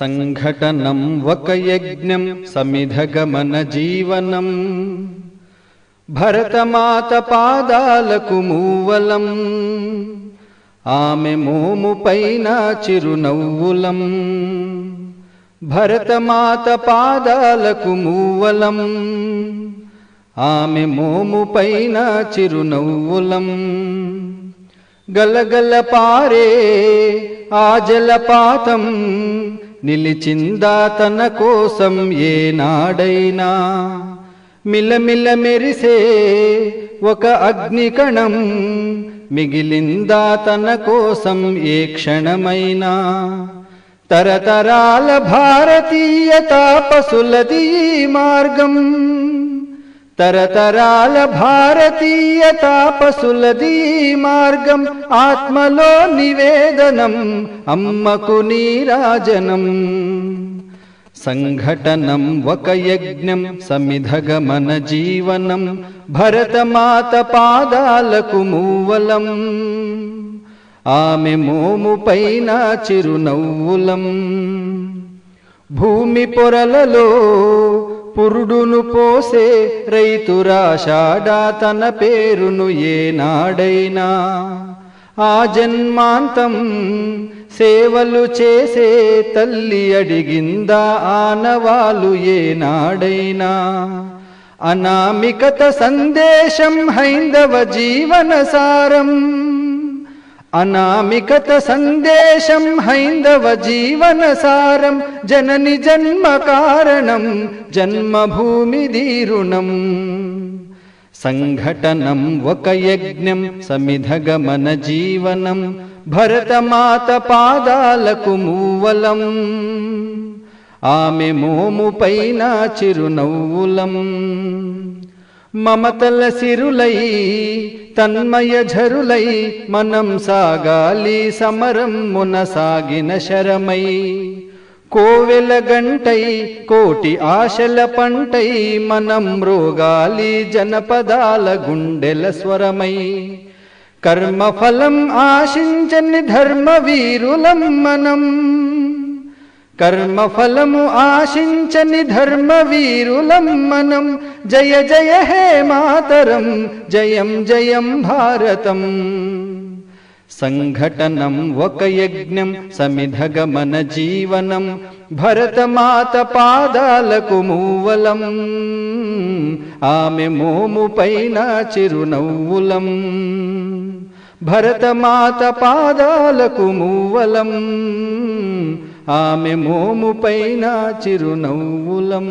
సంఘటనం ఒక యజ్ఞం సమిధగమన జీవనం భరతమాత పాదాలకు మూవలం ఆమె మోము పైన చిరునవ్వులం భరతమాత పాదాలకు మూవలం ఆమె మోము పైన చిరునవ్వులం గలగల పారే ఆ జలపాతం నిలిచిందా తన కోసం ఏనాడైనా మిలమిల మెరిసే ఒక అగ్నికణం మిగిలిందా తన కోసం ఏ క్షణమైనా తరతరాల భారతీయ తాపసులది ఈ మార్గం తరతరాల భారతీయ తాపసులది ఈ మార్గం ఆత్మలో నివేదనం అమ్మకు నీరాజనం సంఘటనం ఒక యజ్ఞం సమిధగమన జీవనం భరతమాత పాదాలకు మూవలం ఆమె మోము పైన చిరునవ్వులం భూమి పొరలలో పురుడును పోసే రైతురాషాఢా తన పేరును ఏనాడైనా ఆ జన్మాంతం సేవలు చేసే తల్లి అడిగిందా ఆనవాలు ఏనాడైనా అనామికత సందేశం హైందవ జీవన సారం అనామికత సందేశం హైందవ జీవన సారం జనని జన్మ కారణం జన్మభూమి దీరుణం సంఘటనం ఒక యజ్ఞం సమిధగమన జీవనం భరతమాత పాదాలకు మూవలం ఆమె మోము పైన చిరునవ్వులం మమతల సిరులై తన్మయ ఝరులై మనం సాగాలి సమరం మునసాగిన శరమై కోవెల గంటై కోటి ఆశల పంటై మనం రోగాలి జనపదాల గుండెల స్వరమై కర్మఫలం ఆశించని ధర్మవీరులం మనం కర్మఫలము ఆశించని ధర్మవీరులం మనం జయ జయ హే మాతరం జయం జయం భారతం సంఘటనం ఒక యజ్ఞం సమిధగమన జీవనం భరతమాత పాదాలకు మూవలం ఆమె మోము పైన చిరునవ్వులం భరతమాత పాదాలకు మూవలం ఆమె మోము పైన చిరునవ్వులం